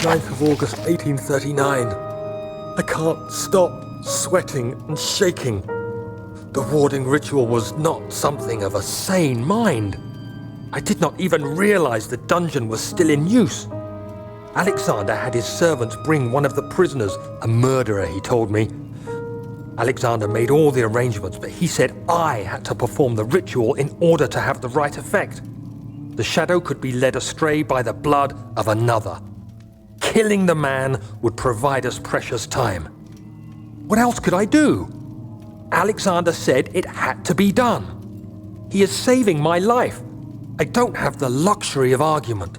29th of August 1839. I can't stop sweating and shaking. The warding ritual was not something of a sane mind. I did not even realize the dungeon was still in use. Alexander had his servants bring one of the prisoners, a murderer, he told me. Alexander made all the arrangements, but he said I had to perform the ritual in order to have the right effect. The shadow could be led astray by the blood of another. Killing the man would provide us precious time. What else could I do? Alexander said it had to be done. He is saving my life. I don't have the luxury of argument.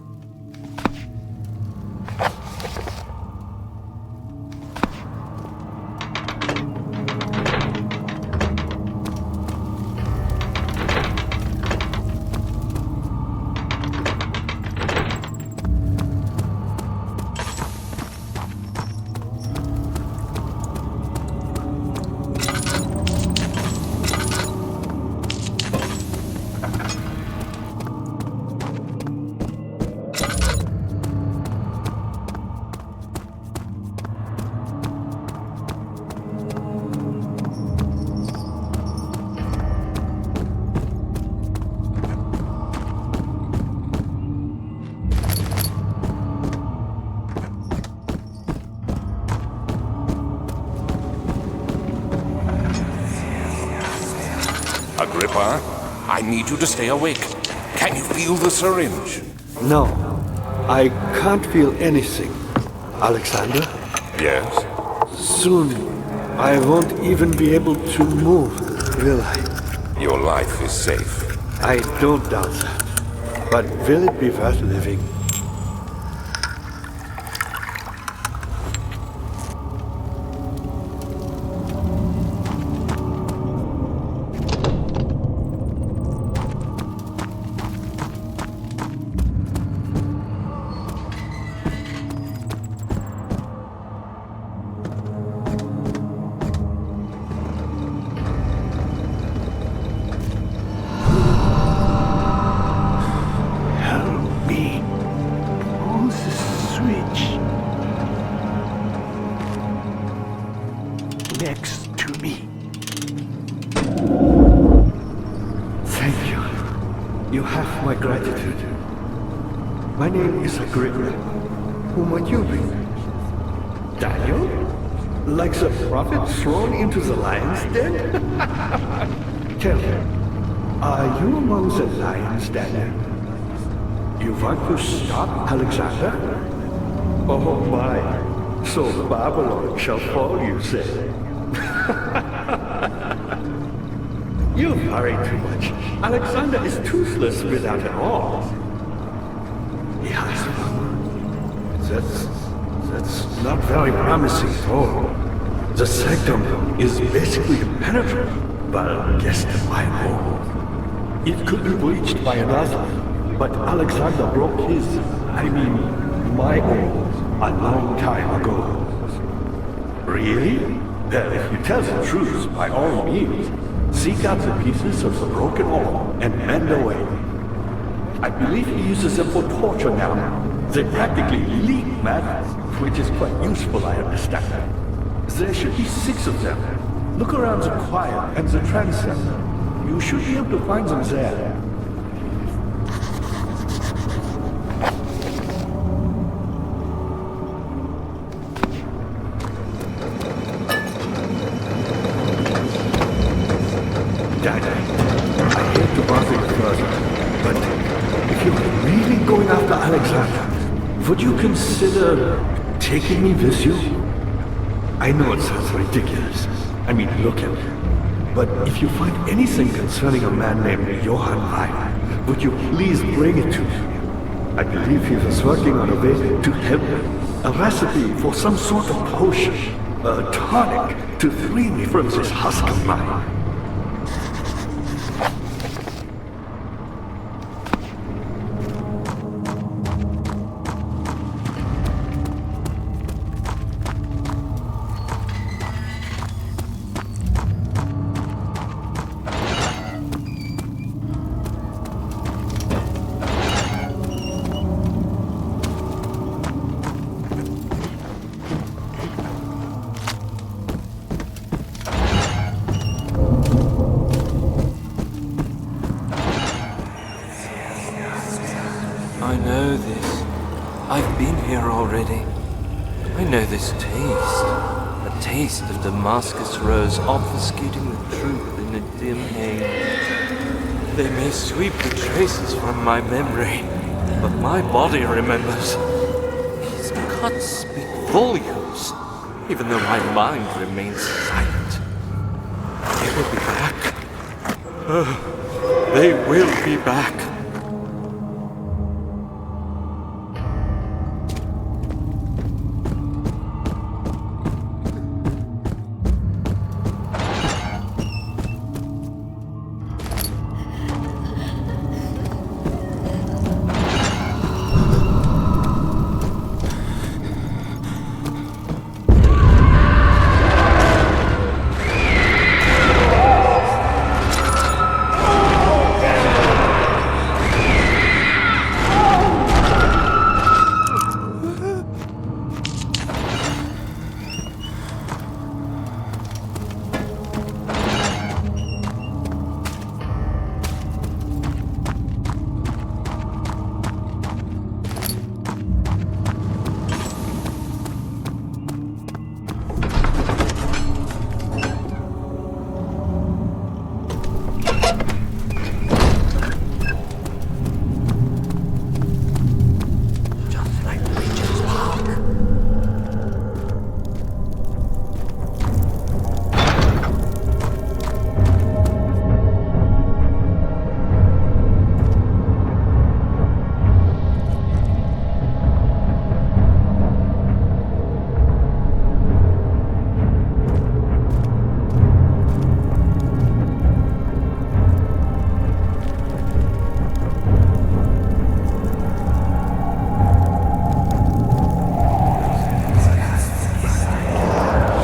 Agrippa, I need you to stay awake. Can you feel the syringe? No, I can't feel anything. Alexander? Yes? Soon, I won't even be able to move, will I? Your life is safe. I don't doubt that. But will it be worth living? Next to me. Thank you. You have my gratitude. My name is Agrippa. Who might you be? Daniel? Like the prophet thrown into the lion's den? Tell me, are you among the lions, Daniel? You want to stop Alexander? Oh my, so Babylon shall fall, you say? You worry too much. Alexander is toothless without an arm. He has one. That's not very promising at all. The sanctum is basically impenetrable, but guess my hole. It could be breached by another, but Alexander broke his, my own, a long time ago. Really? Well, if you tell the truth, by all means, seek out the pieces of the broken arm and mend away. I believe he uses them for torture now. They practically leak matter, which is quite useful, I understand. There should be 6 of them. Look around the choir and the transept. You should be able to find them there. Dad, I hate to bother you further, but if you're really going after Alexander, would you consider taking me with you? I know it sounds ridiculous. Look at me. But if you find anything concerning a man named Johann Wein, would you please bring it to me? I believe he was working on a way to help me. A recipe for some sort of potion, a tonic, to free me from this husk of mine. I know this. I've been here already. I know this taste. A taste of Damascus rose obfuscating the truth in a dim haze. They may sweep the traces from my memory, but my body remembers. These cuts speak volumes, even though my mind remains silent. They will be back. They will be back.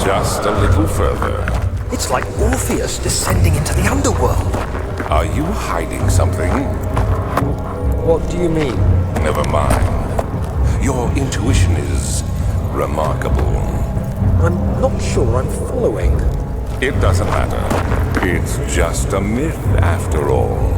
Just a little further. It's like Orpheus descending into the underworld. Are you hiding something? What do you mean? Never mind. Your intuition is remarkable. I'm not sure I'm following. It doesn't matter. It's just a myth after all.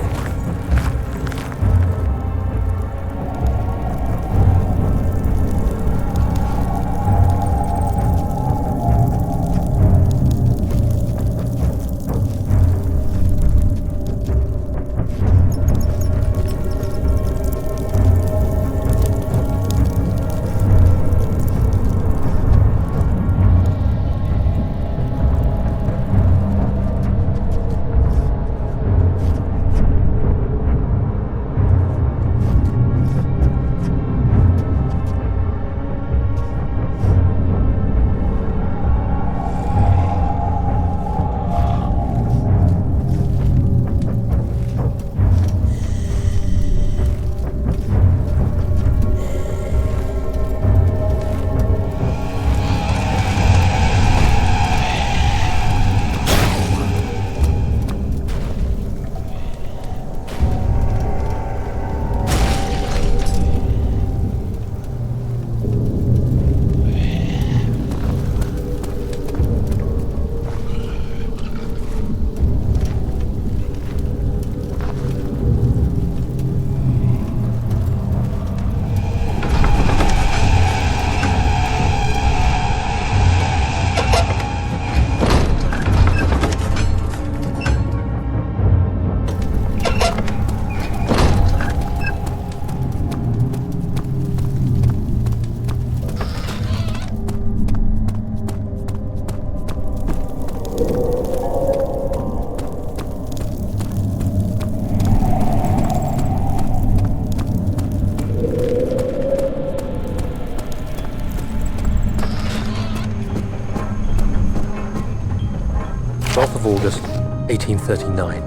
August 1839.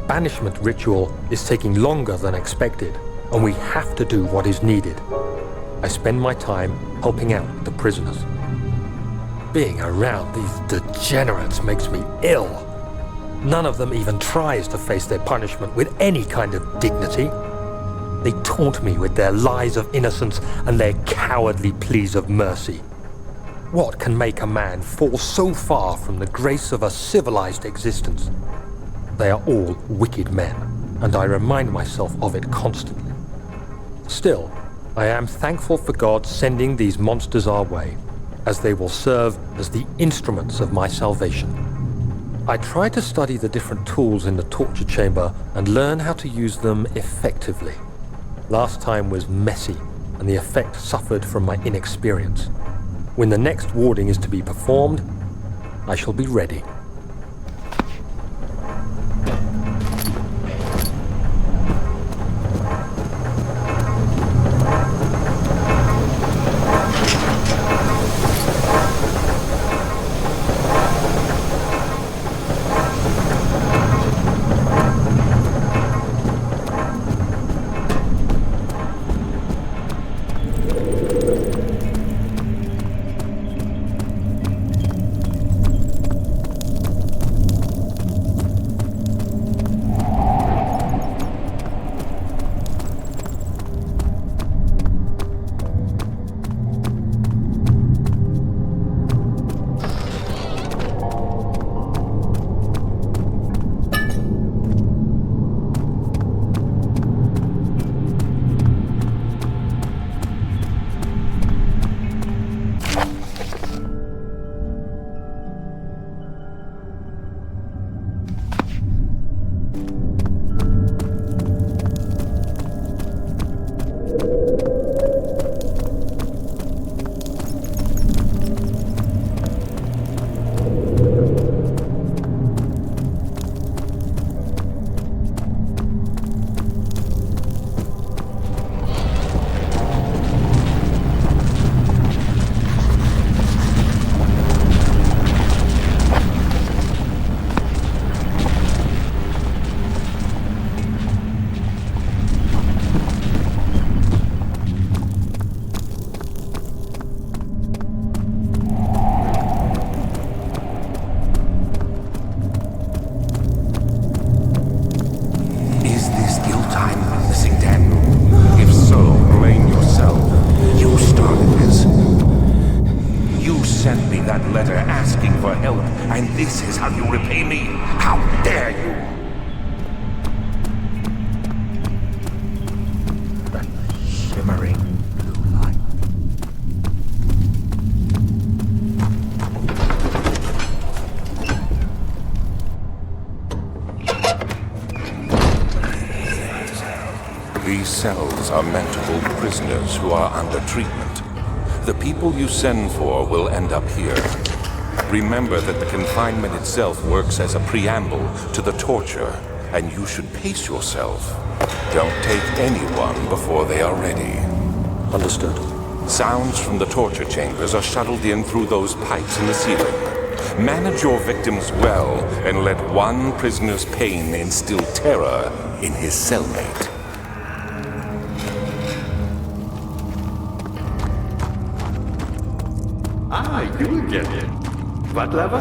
Banishment ritual is taking longer than expected, and we have to do what is needed. I spend my time helping out the prisoners. Being around these degenerates makes me ill. None of them even tries to face their punishment with any kind of dignity. They taunt me with their lies of innocence and their cowardly pleas of mercy. What can make a man fall so far from the grace of a civilized existence? They are all wicked men, and I remind myself of it constantly. Still, I am thankful for God sending these monsters our way, as they will serve as the instruments of my salvation. I try to study the different tools in the torture chamber and learn how to use them effectively. Last time was messy, and the effect suffered from my inexperience. When the next warding is to be performed, I shall be ready. This is how you repay me? How dare you? That shimmering blue light. These cells are meant to hold prisoners who are under treatment. The people you send for will end up here. Remember that the confinement itself works as a preamble to the torture, and you should pace yourself. Don't take anyone before they are ready. Understood. Sounds from the torture chambers are shuttled in through those pipes in the ceiling. Manage your victims well, and let one prisoner's pain instill terror in his cellmate. You get it. What level?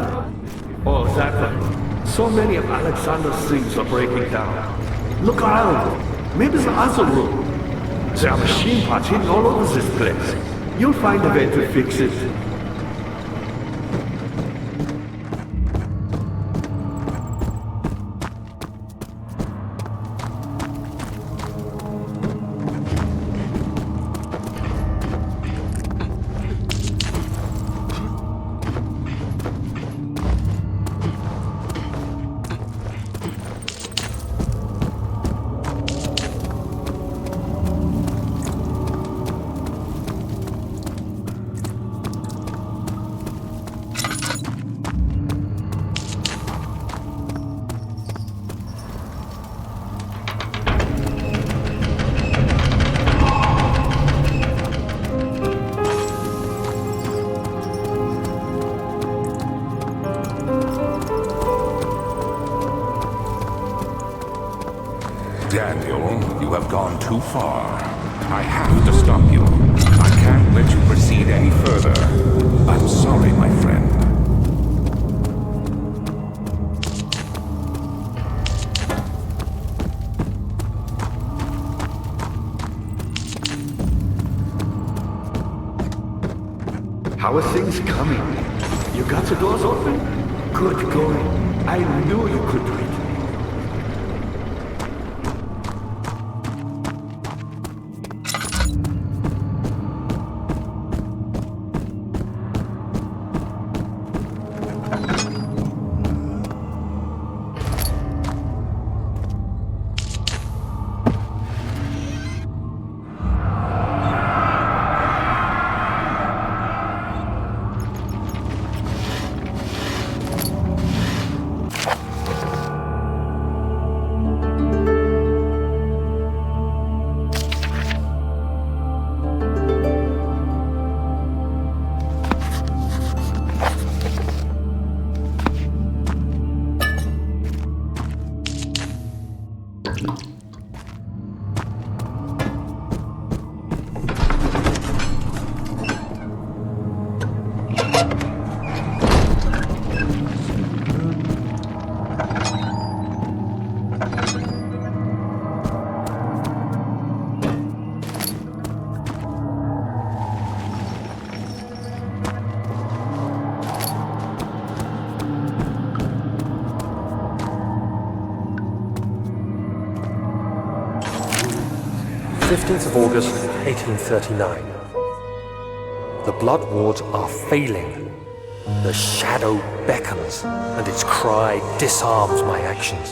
Oh, that one. So many of Alexander's things are breaking down. Look around. Maybe the other room. There are machine parts hidden all over this place. You'll find a way to fix it. Daniel, you have gone too far. I have to stop you. I can't let you proceed any further. I'm sorry, my friend. How are things coming? You got the doors open? Good going. I knew you could do it. 15th of August, 1839. The blood wards are failing. The shadow beckons, and its cry disarms my actions.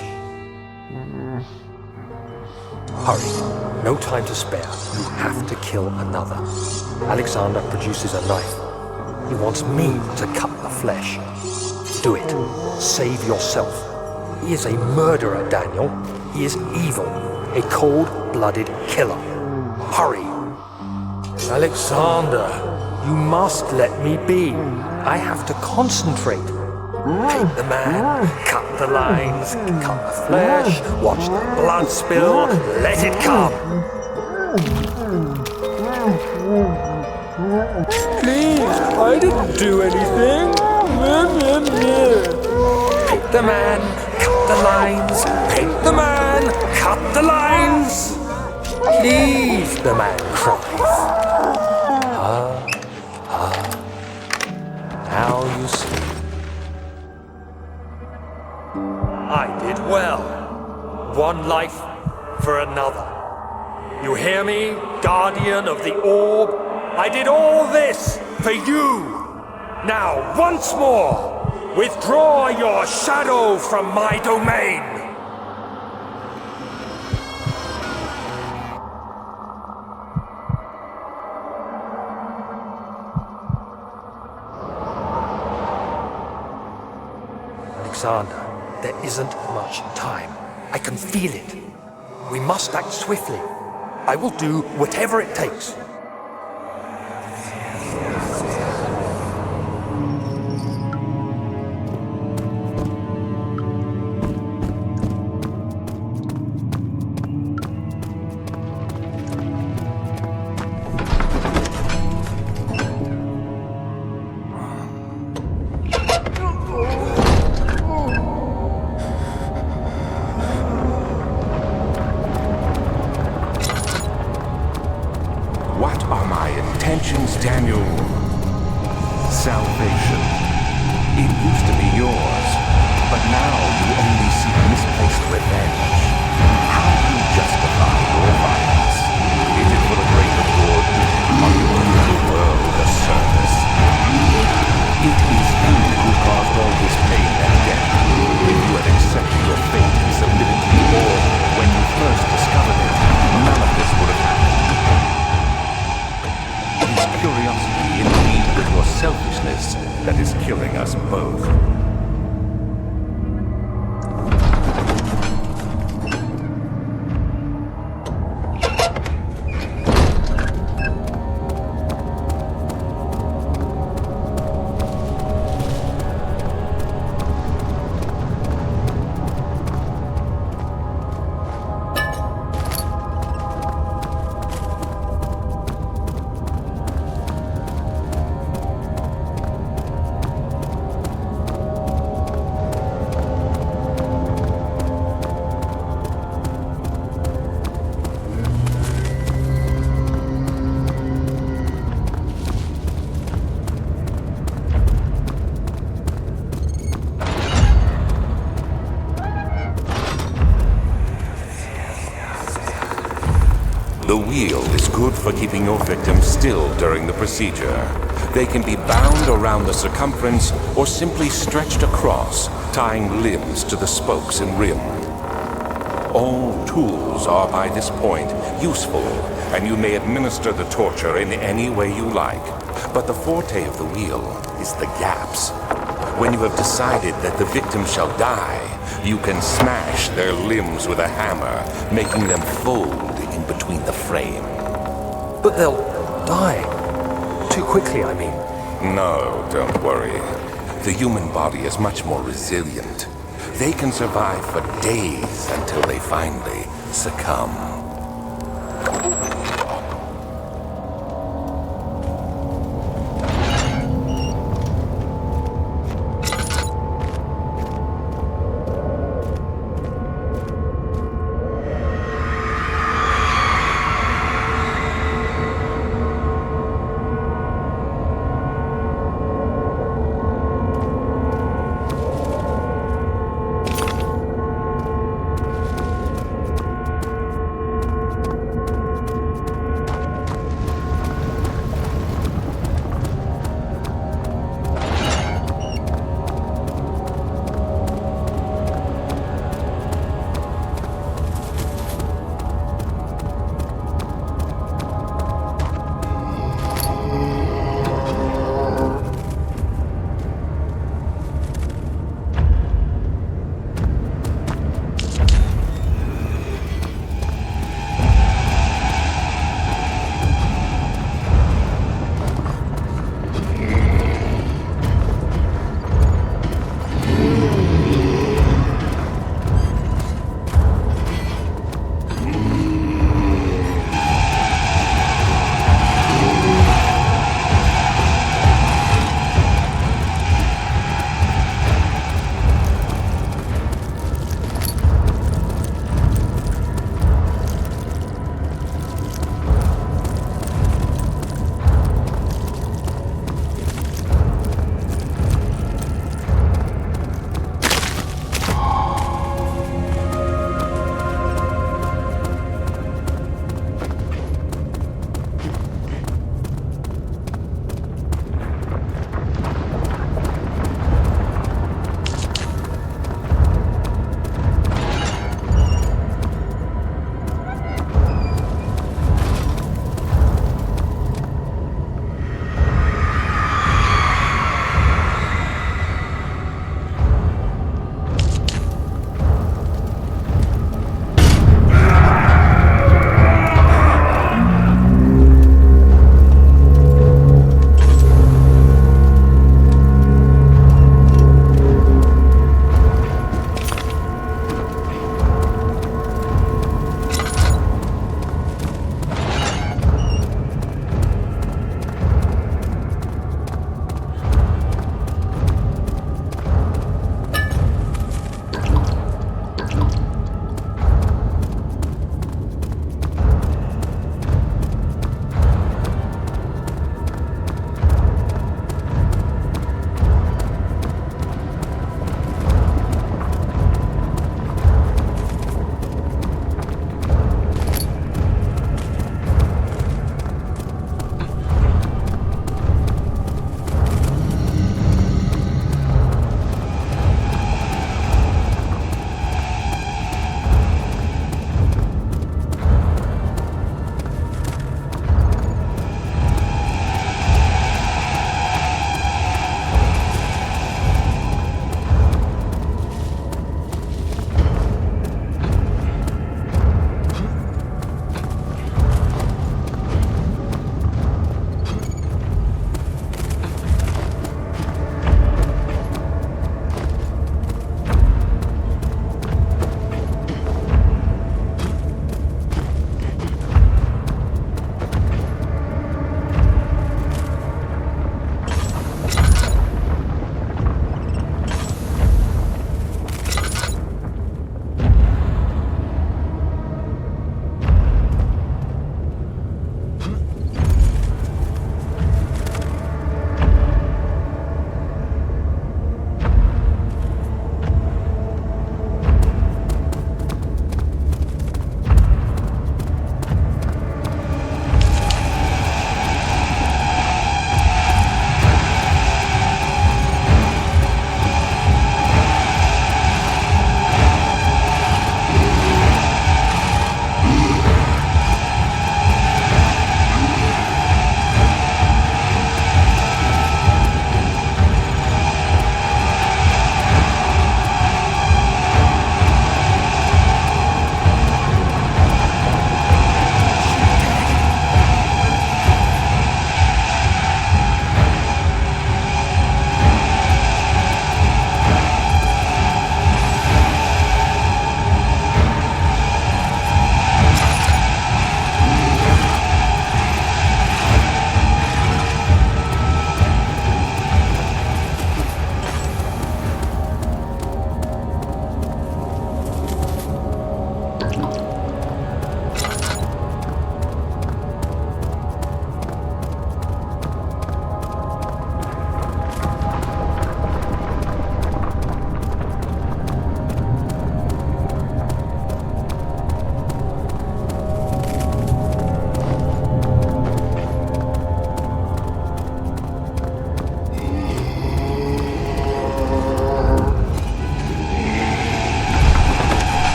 Hurry, no time to spare. You have to kill another. Alexander produces a knife. He wants me to cut the flesh. Do it. Save yourself. He is a murderer, Daniel. He is evil. A cold-blooded killer. Hurry. Alexander, you must let me be. I have to concentrate. Take the man, cut the lines, cut the flesh, watch the blood spill, let it come. Please, I didn't do anything. Paint the man, cut the lines. Paint the man, cut the lines. Please, the man cries. Now you see. I did well. One life for another. You hear me, guardian of the orb? I did all this for you. Now, once more, withdraw your shadow from my domain. Alexander, there isn't much time. I can feel it. We must act swiftly. I will do whatever it takes. What are my intentions, Daniel? Salvation. It used to be yours, but now you only seek misplaced revenge. How do you justify your violence? Is it for the greater good? Are you doing the world a service? It is you who caused all this pain and death. If you had accepted your fate and submitted to the orb when you first discovered it, none of this would have happened. Curiosity in league with your selfishness that is killing us both. The wheel is good for keeping your victims still during the procedure. They can be bound around the circumference or simply stretched across, tying limbs to the spokes and rim. All tools are by this point useful, and you may administer the torture in any way you like. But the forte of the wheel is the gaps. When you have decided that the victim shall die, you can smash their limbs with a hammer, making them fold in between the frame. But they'll die. Too quickly, I mean. No, don't worry. The human body is much more resilient. They can survive for days until they finally succumb.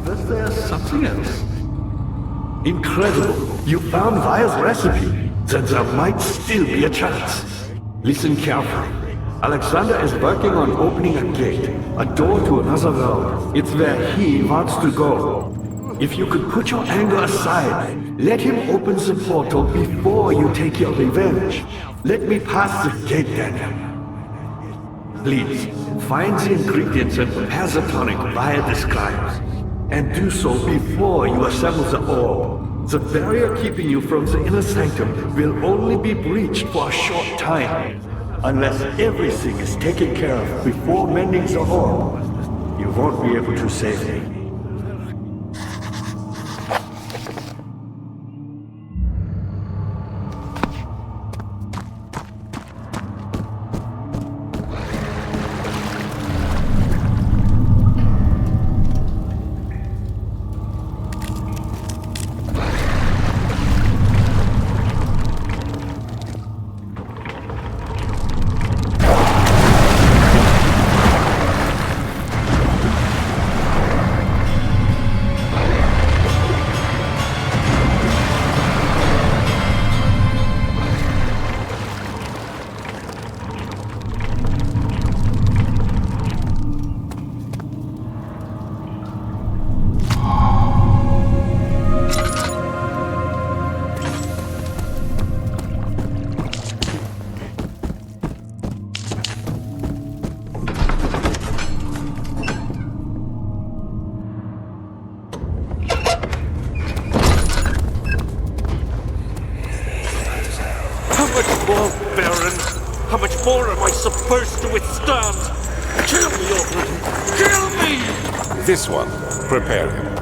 But there's something else. Incredible. You found Vire's recipe. Then there might still be a chance. Listen carefully. Alexander is working on opening a gate, a door to another world. It's where he wants to go. If you could put your anger aside, let him open the portal before you take your revenge. Let me pass the gate, Daniel. Please, find the ingredients and prepare the tonic Vire describes. And do so before you assemble the orb. The barrier keeping you from the inner sanctum will only be breached for a short time. Unless everything is taken care of before mending the orb, you won't be able to save me. How much more am I supposed to withstand? Kill me already! Kill me! This one, prepare him.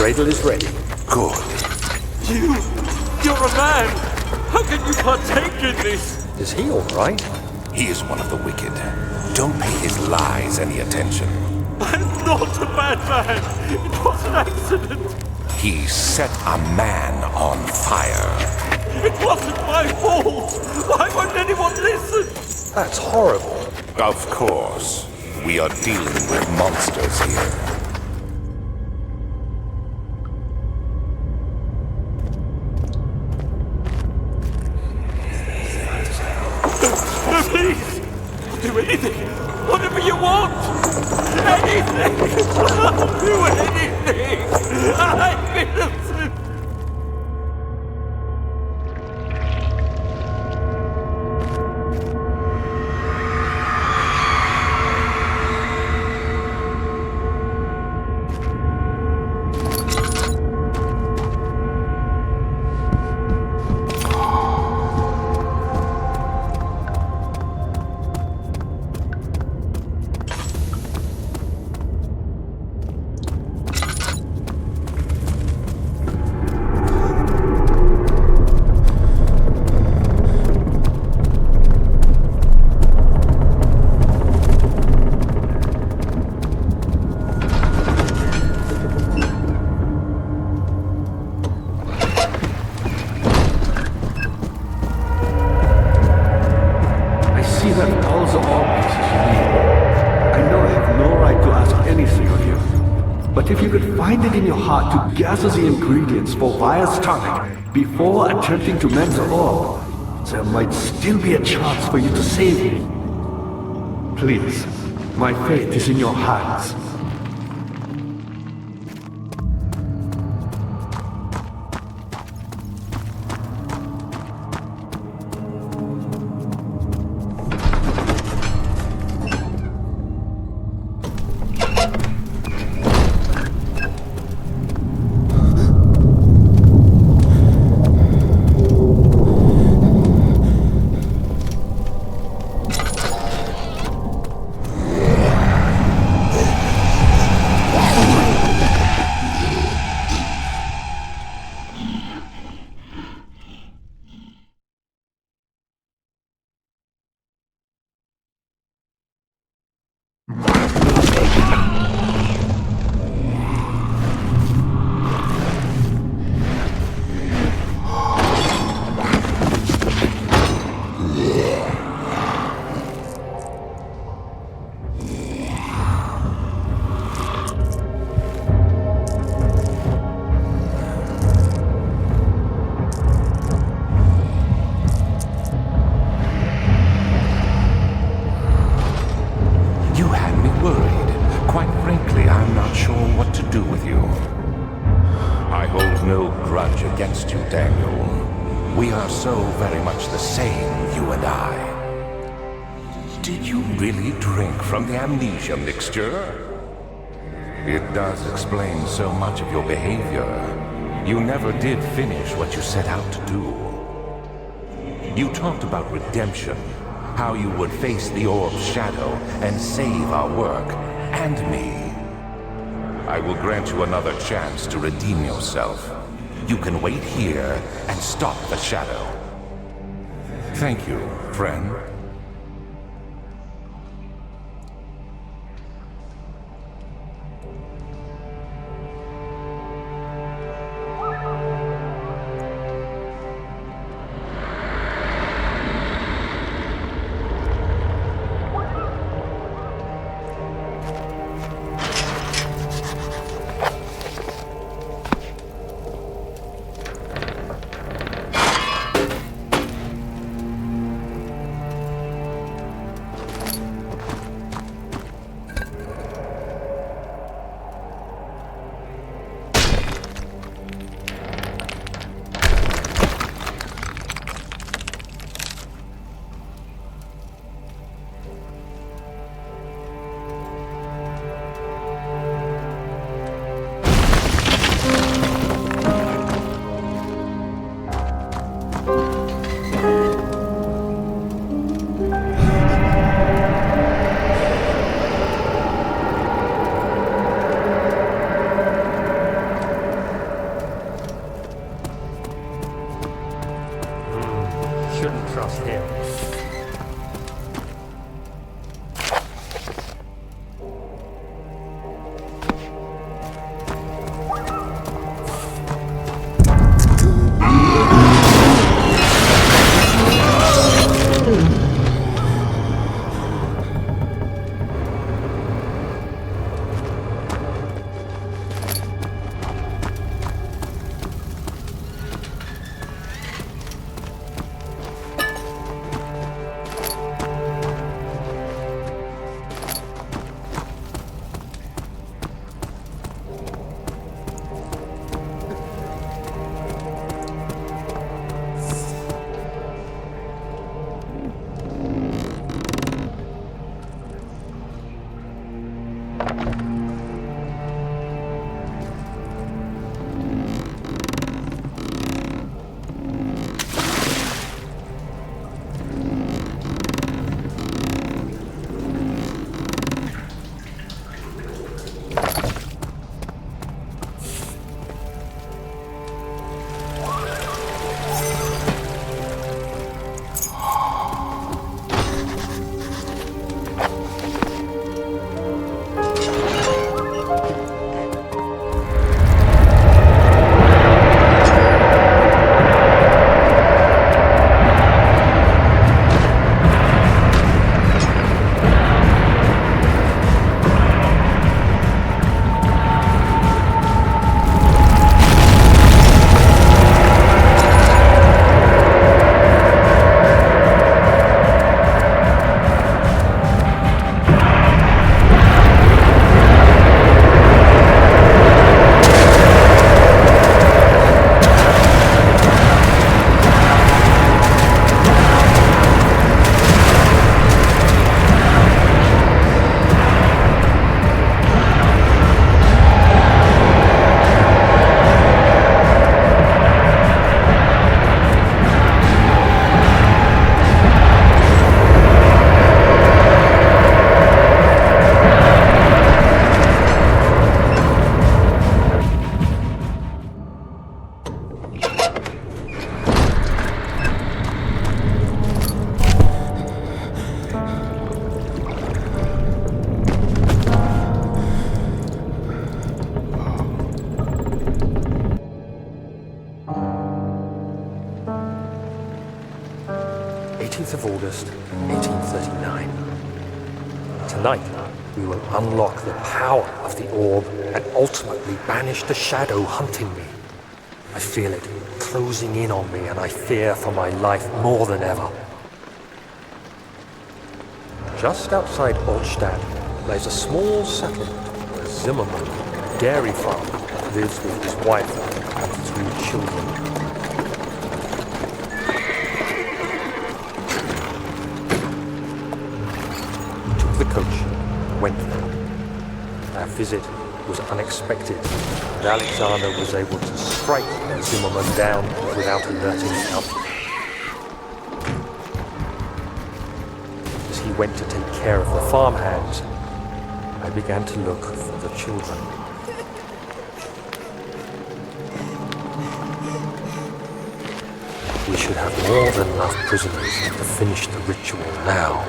cradle is ready. Good. You're a man! How can you partake in this? Is he all right? He is one of the wicked. Don't pay his lies any attention. I'm not a bad man! It was an accident! He set a man on fire. It wasn't my fault! Why won't anyone listen? That's horrible. Of course. We are dealing with monsters here. Please! Do anything! Whatever you want! Anything! I'll do anything! I'm innocent! Find it in your heart to gather the ingredients for Vire's tonic before attempting to mend the orb. There might still be a chance for you to save me. Please, my fate is in your hands. Against you, Daniel. We are so very much the same, you and I. Did you really drink from the amnesia mixture? It does explain so much of your behavior. You never did finish what you set out to do. You talked about redemption, how you would face the orb's shadow and save our work, and me. I will grant you another chance to redeem yourself. You can wait here and stop the shadow. Thank you, friend. August, 1839. Tonight, we will unlock the power of the orb and ultimately banish the shadow hunting me. I feel it closing in on me, and I fear for my life more than ever. Just outside Altstadt lies a small settlement where Zimmerman, a dairy farmer, lives with his wife and 3 children. We took the coach and went there. Our visit was unexpected, and Alexander was able to strike Zimmerman down without alerting us. As he went to take care of the farmhands, I began to look for the children. We should have more than enough prisoners to finish the ritual now.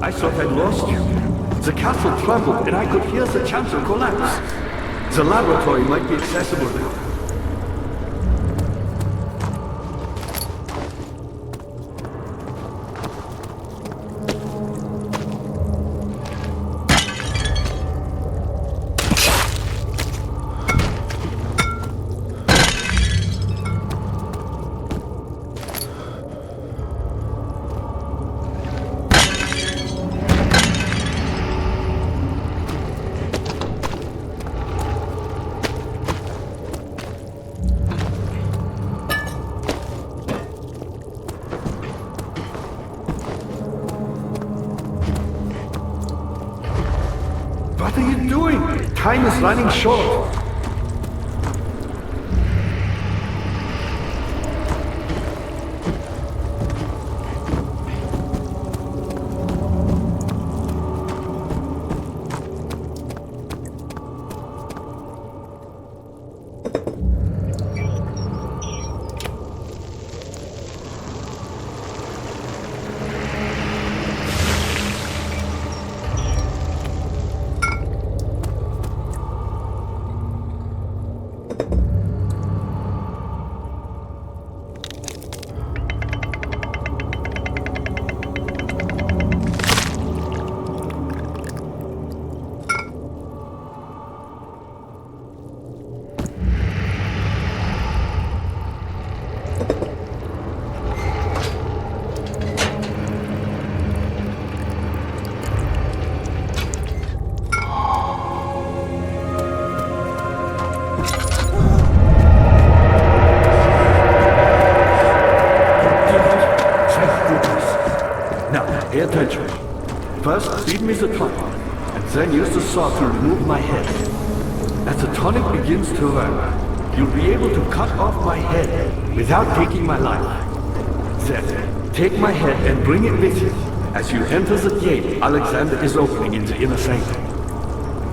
I thought I'd lost you. The castle trembled and I could hear the chancel collapse. The laboratory might be accessible now. What are you doing? Time is running short. then use the saw to remove my head. As the tonic begins to work, you'll be able to cut off my head without taking my life. Then, take my head and bring it with you. As you enter the gate Alexander is opening in the inner sanctum.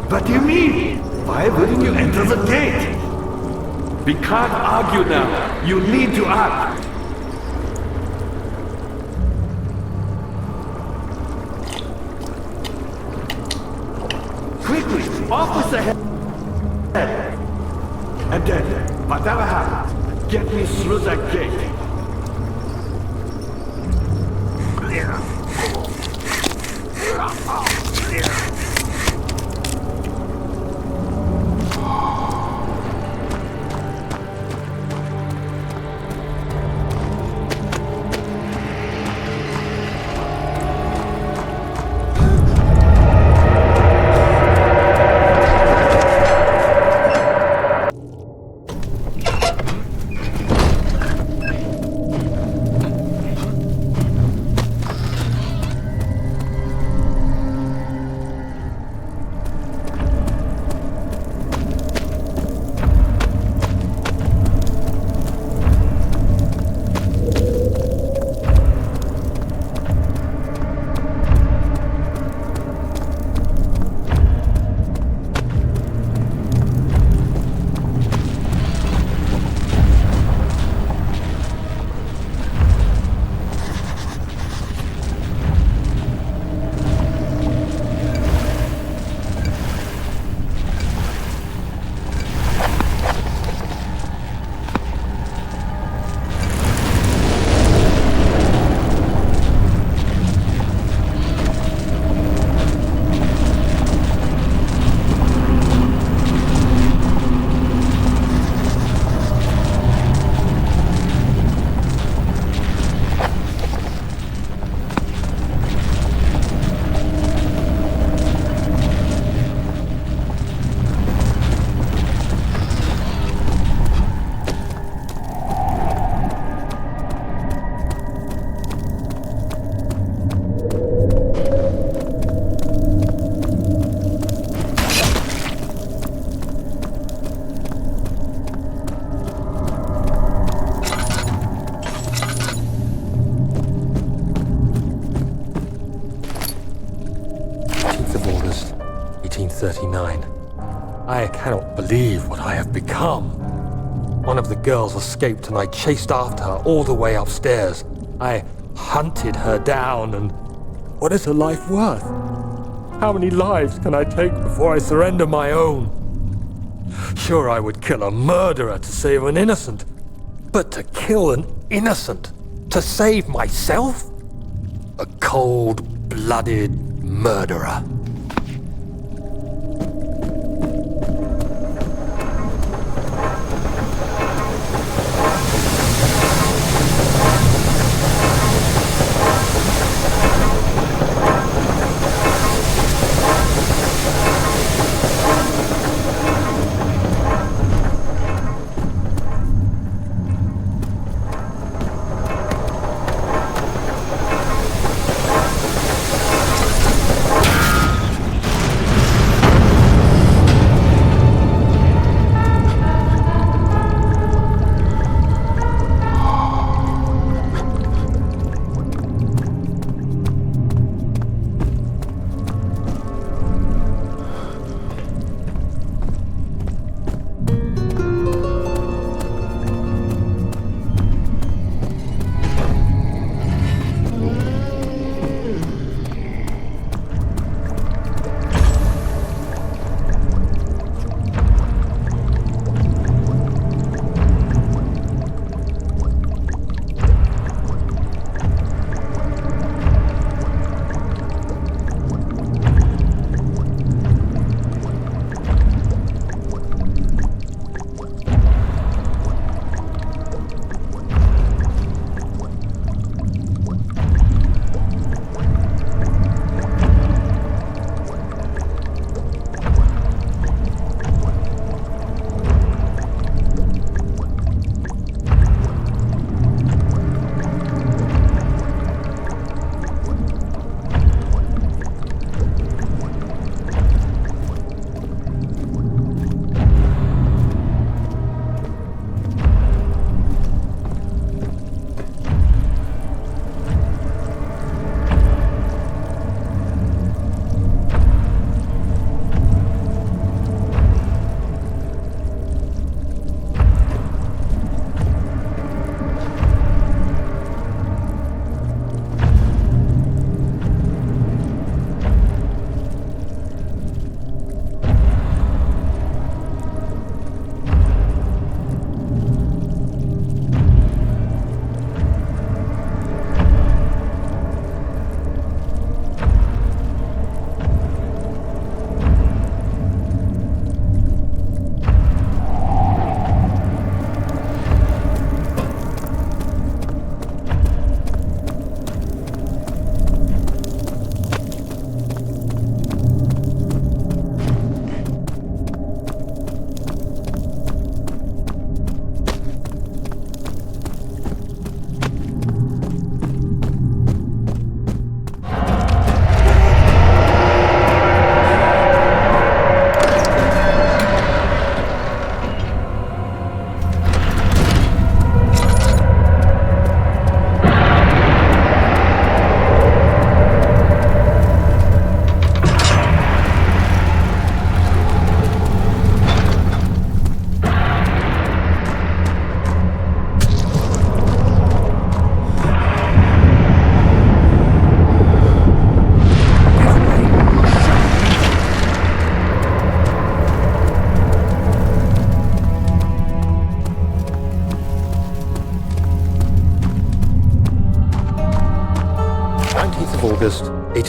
What do you mean? Why wouldn't you enter the gate? We can't argue now. You need to act. Quickly, off with the head. And then, whatever happens, get me through that gate. I cannot believe what I have become. One of the girls escaped and I chased after her all the way upstairs. I hunted her down, and what is her life worth? How many lives can I take before I surrender my own? Sure, I would kill a murderer to save an innocent, but to kill an innocent to save myself? A cold-blooded murderer.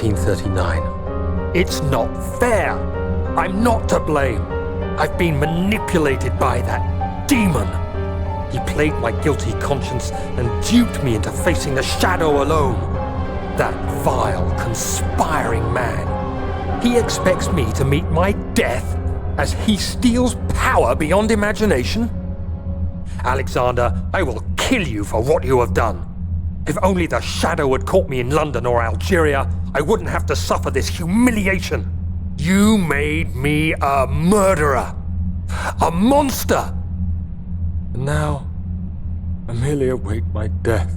1839. It's not fair. I'm not to blame. I've been manipulated by that demon. He played my guilty conscience and duped me into facing the shadow alone. That vile, conspiring man. He expects me to meet my death as he steals power beyond imagination. Alexander, I will kill you for what you have done. If only the shadow had caught me in London or Algeria, I wouldn't have to suffer this humiliation. You made me a murderer. A monster. And now, I merely await my death.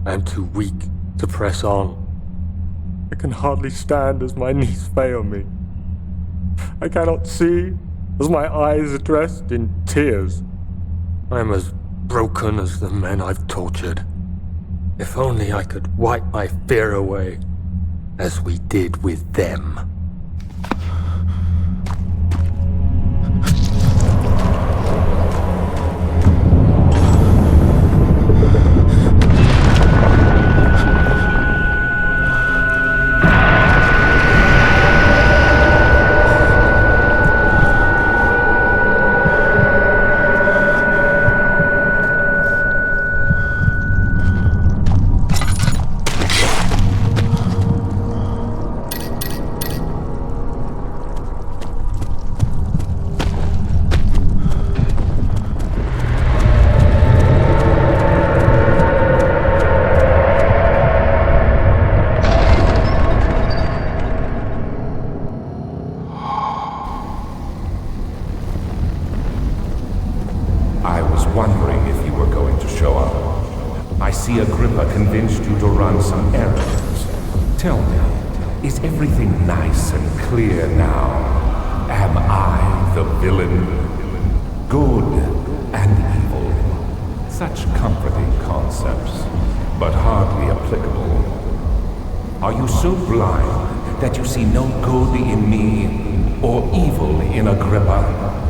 I am too weak to press on. I can hardly stand as my knees fail me. I cannot see as my eyes are dressed in tears. I am as broken as the men I've tortured. If only I could wipe my fear away, as we did with them. Wondering if you were going to show up. I see Agrippa convinced you to run some errands. Tell me, is everything nice and clear now? Am I the villain? Good and evil. Such comforting concepts, but hardly applicable. Are you so blind that you see no good in me or evil in Agrippa?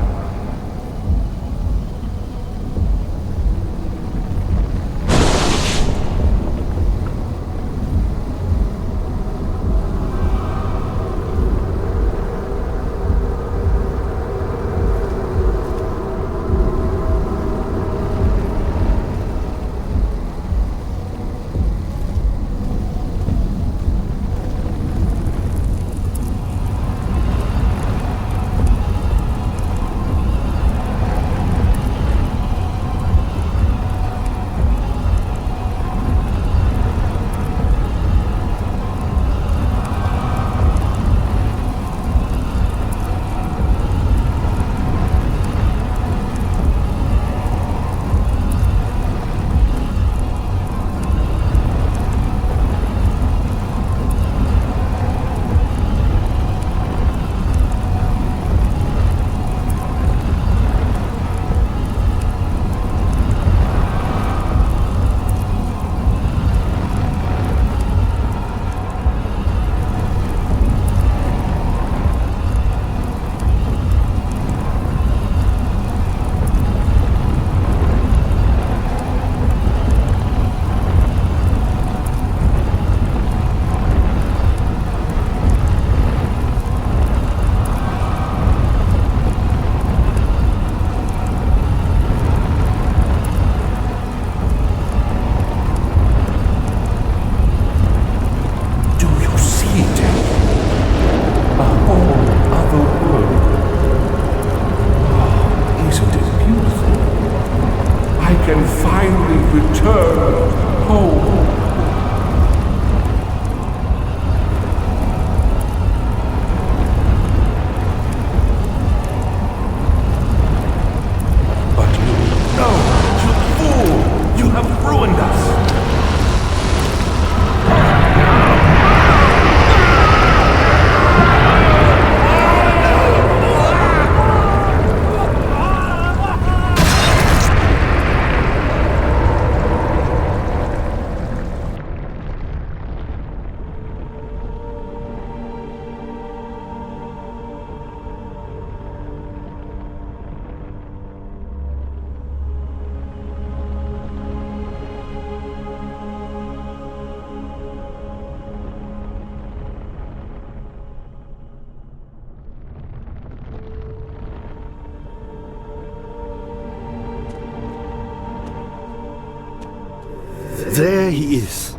There he is.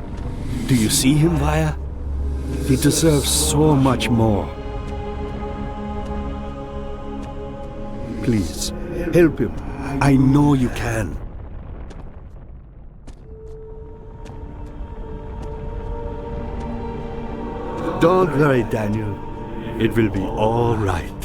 Do you see him, Vaya? He deserves so much more. Please, help him. I know you can. Don't worry, Daniel. It will be all right.